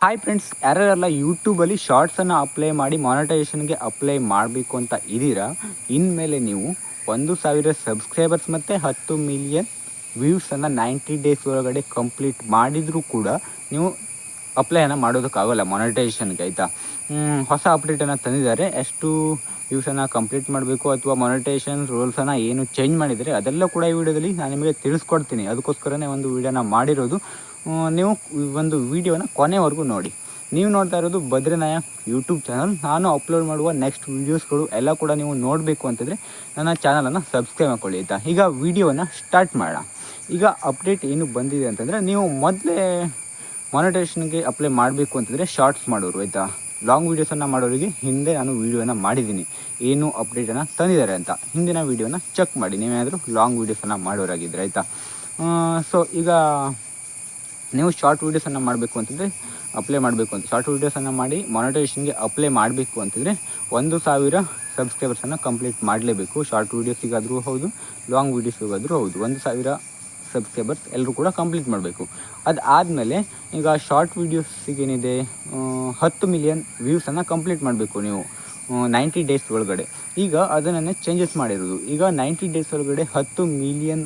Hi friends, ಯಾರ್ಯಾರೆಲ್ಲ ಯೂಟ್ಯೂಬಲ್ಲಿ ಶಾರ್ಟ್ಸನ್ನು apply ಮಾಡಿ ಮಾನಿಟೈಸೇಷನ್ಗೆ apply ಮಾಡಬೇಕು ಅಂತ ಇದ್ದೀರಾ, ಇನ್ಮೇಲೆ ನೀವು 1,000 ಸಬ್ಸ್ಕ್ರೈಬರ್ಸ್ ಮತ್ತು 10 ಮಿಲಿಯನ್ ವ್ಯೂಸನ್ನು 90 ಡೇಸ್ ಒಳಗಡೆ ಕಂಪ್ಲೀಟ್ ಮಾಡಿದರೂ ಕೂಡ ನೀವು ಅಪ್ಲೈಯನ್ನು ಮಾಡೋದಕ್ಕಾಗಲ್ಲ ಮಾನಿಟೈಸೇಷನ್ಗೆ, ಆಯಿತಾ. ಹೊಸ ಅಪ್ಡೇಟನ್ನು ತಂದಿದ್ದಾರೆ. ಎಷ್ಟು ವ್ಯೂಸನ್ನು ಕಂಪ್ಲೀಟ್ ಮಾಡಬೇಕು ಅಥವಾ ಮಾನಿಟೈಸೇಷನ್ ರೂಲ್ಸನ್ನು ಏನು ಚೇಂಜ್ ಮಾಡಿದರೆ ಅದೆಲ್ಲ ಕೂಡ ಈ ವಿಡಿಯೋದಲ್ಲಿ ನಾನು ನಿಮಗೆ ತಿಳಿಸ್ಕೊಡ್ತೀನಿ. ಅದಕ್ಕೋಸ್ಕರನೇ ಒಂದು ವಿಡಿಯೋನ ಮಾಡಿರೋದು. ನೀವು ಒಂದು ವಿಡಿಯೋನ ಕೊನೆವರೆಗೂ ನೋಡಿ. ನೀವು ನೋಡ್ತಾ ಇರೋದು ಬದ್ರಿನಾಯಕ್ ಯೂಟ್ಯೂಬ್ ಚಾನಲ್. ನಾನು ಅಪ್ಲೋಡ್ ಮಾಡುವ ನೆಕ್ಸ್ಟ್ ವೀಡಿಯೋಸ್ಗಳು ಎಲ್ಲ ಕೂಡ ನೀವು ನೋಡಬೇಕು ಅಂತಂದರೆ ನನ್ನ ಚಾನಲನ್ನು ಸಬ್ಸ್ಕ್ರೈಬ್ ಮಾಡ್ಕೊಳ್ಳಿ, ಆಯಿತಾ. ಈಗ ವಿಡಿಯೋನ ಸ್ಟಾರ್ಟ್ ಮಾಡೋಣ. ಈಗ ಅಪ್ಡೇಟ್ ಏನು ಬಂದಿದೆ ಅಂತಂದರೆ, ನೀವು ಮೊದಲೇ ಮಾನಿಟೈಸೇಷನ್ಗೆ ಅಪ್ಲೈ ಮಾಡಬೇಕು ಅಂತಂದರೆ ಶಾರ್ಟ್ಸ್ ಮಾಡೋರು, ಆಯಿತಾ. ಲಾಂಗ್ ವೀಡಿಯೋಸನ್ನು ಮಾಡೋರಿಗೆ ಹಿಂದೆ ನಾನು ವೀಡಿಯೋನ ಮಾಡಿದ್ದೀನಿ, ಏನು ಅಪ್ಡೇಟನ್ನು ತಂದಿದ್ದಾರೆ ಅಂತ. ಹಿಂದಿನ ವೀಡಿಯೋನ ಚೆಕ್ ಮಾಡಿ ನೀವೇನಾದರೂ ಲಾಂಗ್ ವೀಡಿಯೋಸನ್ನು ಮಾಡೋರಾಗಿದ್ದರೆ, ಆಯಿತಾ. ಸೊ ಈಗ ನೀವು ಶಾರ್ಟ್ ವೀಡಿಯೋಸನ್ನು ಮಾಡಬೇಕು ಅಂತಂದರೆ ಅಪ್ಲೈ ಮಾಡಬೇಕು ಅಂತ ಶಾರ್ಟ್ ವೀಡಿಯೋಸನ್ನು ಮಾಡಿ ಮಾನಿಟೈಸೇಷನ್ಗೆ ಅಪ್ಲೈ ಮಾಡಬೇಕು ಅಂತಂದರೆ 1,000 ಸಬ್ಸ್ಕ್ರೈಬರ್ಸನ್ನು ಕಂಪ್ಲೀಟ್ ಮಾಡಲೇಬೇಕು. ಶಾರ್ಟ್ ವೀಡಿಯೋಸಿಗಾದರೂ ಹೌದು, ಲಾಂಗ್ ವೀಡಿಯೋಸಿಗಾದರೂ ಹೌದು. 1,000 ಸಬ್ಸ್ಕ್ರೈಬರ್ಸ್ ಎಲ್ಲರೂ ಕೂಡ ಕಂಪ್ಲೀಟ್ ಮಾಡಬೇಕು. ಅದಾದಮೇಲೆ ಈಗ ಶಾರ್ಟ್ ವೀಡಿಯೋಸಿಗೇನಿದೆ 10 ಮಿಲಿಯನ್ ವ್ಯೂಸನ್ನು ಕಂಪ್ಲೀಟ್ ಮಾಡಬೇಕು ನೀವು 90 ಡೇಸ್ ಒಳಗಡೆ. ಈಗ ಅದನ್ನೇ ಚೇಂಜಸ್ ಮಾಡಿರೋದು. ಈಗ 90 ಡೇಸ್ ಒಳಗಡೆ 10 ಮಿಲಿಯನ್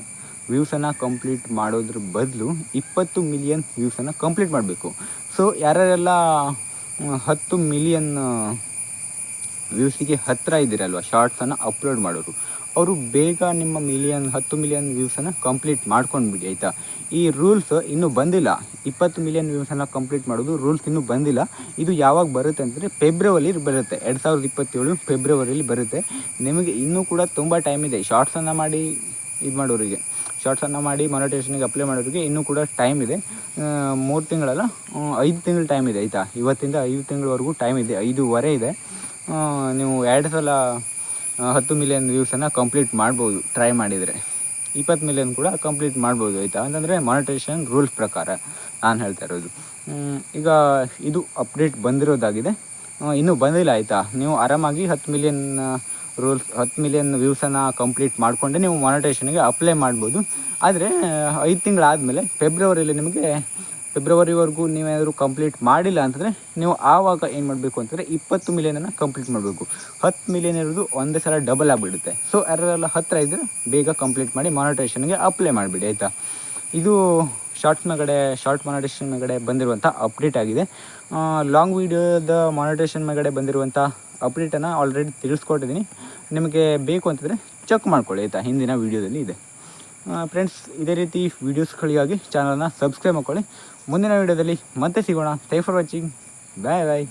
ವ್ಯೂಸನ್ನು ಕಂಪ್ಲೀಟ್ ಮಾಡೋದ್ರ ಬದಲು 20 ಮಿಲಿಯನ್ ವ್ಯೂಸನ್ನು ಕಂಪ್ಲೀಟ್ ಮಾಡಬೇಕು. ಸೊ ಯಾರ್ಯಾರೆಲ್ಲ 10 ಮಿಲಿಯನ್ ವ್ಯೂಸಿಗೆ ಹತ್ತಿರ ಇದ್ದೀರಲ್ವ ಶಾರ್ಟ್ಸನ್ನು ಅಪ್ಲೋಡ್ ಮಾಡೋರು, ಅವರು ಬೇಗ ನಿಮ್ಮ 10 ಮಿಲಿಯನ್ ವ್ಯೂಸನ್ನು ಕಂಪ್ಲೀಟ್ ಮಾಡ್ಕೊಂಡ್ಬಿಡಿ, ಆಯಿತಾ. ಈ ರೂಲ್ಸ್ ಇನ್ನೂ ಬಂದಿಲ್ಲ. 20 ಮಿಲಿಯನ್ ವ್ಯೂಸನ್ನು ಕಂಪ್ಲೀಟ್ ಮಾಡೋದು ರೂಲ್ಸ್ ಇನ್ನೂ ಬಂದಿಲ್ಲ. ಇದು ಯಾವಾಗ ಬರುತ್ತೆ ಅಂತಂದರೆ ಫೆಬ್ರವರಿಲಿ ಬರುತ್ತೆ. 2027 ಫೆಬ್ರವರಿಲಿ ಬರುತ್ತೆ. ನಿಮಗೆ ಇನ್ನೂ ಕೂಡ ತುಂಬ ಟೈಮ್ ಇದೆ. ಶಾರ್ಟ್ಸನ್ನು ಮಾಡಿ ಇದು ಮಾಡೋರಿಗೆ, ಶಾರ್ಟ್ಸನ್ನು ಮಾಡಿ ಮಾನಿಟೈಸೇಷನ್ಗೆ ಅಪ್ಲೈ ಮಾಡೋರಿಗೆ ಇನ್ನೂ ಕೂಡ ಟೈಮ್ ಇದೆ. 3 ತಿಂಗಳಲ್ಲ, 5 ತಿಂಗಳು ಟೈಮ್ ಇದೆ, ಆಯಿತಾ. ಇವತ್ತಿಂದ 5 ತಿಂಗಳವರೆಗೂ ಟೈಮ್ ಇದೆ. 5.5 ಇದೆ. ನೀವು 2 ಸಲ 10 ಮಿಲಿಯನ್ ವ್ಯೂಸನ್ನು ಕಂಪ್ಲೀಟ್ ಮಾಡ್ಬೋದು ಟ್ರೈ ಮಾಡಿದರೆ. 20 ಮಿಲಿಯನ್ ಕೂಡ ಕಂಪ್ಲೀಟ್ ಮಾಡ್ಬೋದು, ಆಯಿತಾ. ಅಂತಂದರೆ ಮಾನಿಟೈಸೇಷನ್ ರೂಲ್ಸ್ ಪ್ರಕಾರ ನಾನು ಹೇಳ್ತಾ ಇರೋದು. ಈಗ ಇದು ಅಪ್ಡೇಟ್ ಬಂದಿರೋದಾಗಿದೆ, ಇನ್ನೂ ಬಂದಿಲ್ಲ, ಆಯಿತಾ. ನೀವು ಆರಾಮಾಗಿ 10 ಮಿಲಿಯನ್ ರೂಲ್ಸ್ 10 ಮಿಲಿಯನ್ ವ್ಯೂಸನ್ನು ಕಂಪ್ಲೀಟ್ ಮಾಡಿಕೊಂಡೆ ನೀವು ಮಾನಿಟೈಸೇಷನ್ಗೆ ಅಪ್ಲೈ ಮಾಡ್ಬೋದು. ಆದರೆ 5 ತಿಂಗಳಾದಮೇಲೆ ಫೆಬ್ರವರಿಯಲ್ಲಿ ನಿಮಗೆ ಫೆಬ್ರವರಿವರೆಗೂ ನೀವೇನಾದರೂ ಕಂಪ್ಲೀಟ್ ಮಾಡಿಲ್ಲ ಅಂತಂದರೆ ನೀವು ಆವಾಗ ಏನು ಮಾಡಬೇಕು ಅಂತಂದರೆ 20 ಮಿಲಿಯನನ್ನು ಕಂಪ್ಲೀಟ್ ಮಾಡಬೇಕು. 10 ಮಿಲಿಯನ್ ಇರೋದು ಒಂದೇ ಸಲ ಡಬಲ್ ಆಗಿಬಿಡುತ್ತೆ. ಸೊ ಯಾರೆಲ್ಲ ಹತ್ತಿರ ಇದ್ದರೆ ಬೇಗ ಕಂಪ್ಲೀಟ್ ಮಾಡಿ ಮಾನಿಟೈಸೇಷನ್ಗೆ ಅಪ್ಲೈ ಮಾಡಿಬಿಡಿ, ಆಯಿತಾ. ಇದು ಶಾರ್ಟ್ ಮಾನಿಟೈಸೇಷನ್ ಮೇಗಡೆ ಬಂದಿರುವಂಥ ಅಪ್ಡೇಟ್ ಆಗಿದೆ. ಲಾಂಗ್ ವೀಡಿಯೋದ ಮಾನಿಟೈಸೇಷನ್ ಮೇಗಡೆ ಬಂದಿರುವಂಥ ಅಪ್ಡೇಟನ್ನು ಆಲ್ರೆಡಿ ತಿಳಿಸ್ಕೊಟ್ಟಿದ್ದೀನಿ. ನಿಮಗೆ ಬೇಕು ಅಂತಂದರೆ ಚೆಕ್ ಮಾಡ್ಕೊಳ್ಳಿ, ಆಯಿತಾ. ಹಿಂದಿನ ವೀಡಿಯೋದಲ್ಲಿ ಇದೆ. ಫ್ರೆಂಡ್ಸ್, ಇದೇ ರೀತಿ ವೀಡಿಯೋಸ್ಗಳಿಗಾಗಿ ಚಾನಲನ್ನು ಸಬ್ಸ್ಕ್ರೈಬ್ ಮಾಡ್ಕೊಳ್ಳಿ. ಮುಂದಿನ ವೀಡಿಯೋದಲ್ಲಿ ಮತ್ತೆ ಸಿಗೋಣ. Thanks for watching. Bye bye.